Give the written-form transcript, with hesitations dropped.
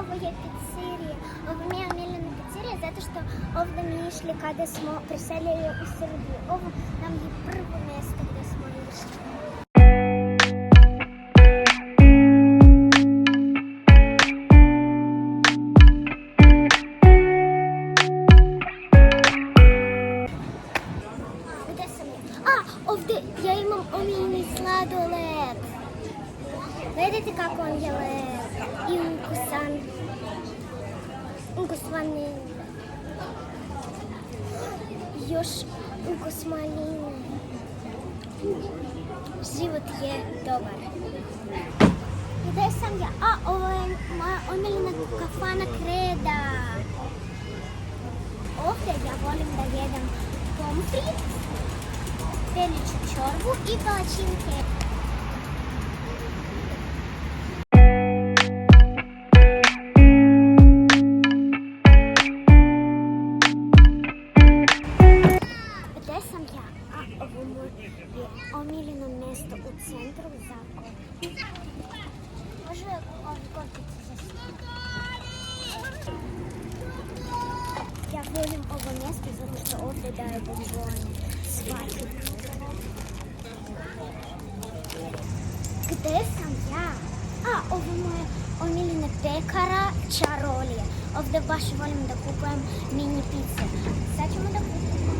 ovo je pizzerija. Ovo mi je omiljena pizzerija zato što ovdje mi išli kada smo preseljali u Srbiju. Ovo nam je prvo mjesto gdje smo išli. Gdje sam ja? Ovdje ja imam omiljeni sladoled. Gledajte kako on je lep i ukusan. Ukus vanilje. Još ukus maline. Život je dobar. Gdje sam ja? Ovo je moja omiljena kafana Kreda. Ovdje ja volim da jedem pomfrit, telečju čorbu i palačinke. Gdje sam ja? Ovo je omiljeno mjesto u centru Zagorja. Može ovi kopice za sve. Ja volim ovo mjesto zato što ovdje daje bombone. Svaki. Gdje sam ja? Ovo je moje omiljene pekara Čarolije. Ovdje baš volim da kupujem mini pice. Sad ćemo da kupujemo.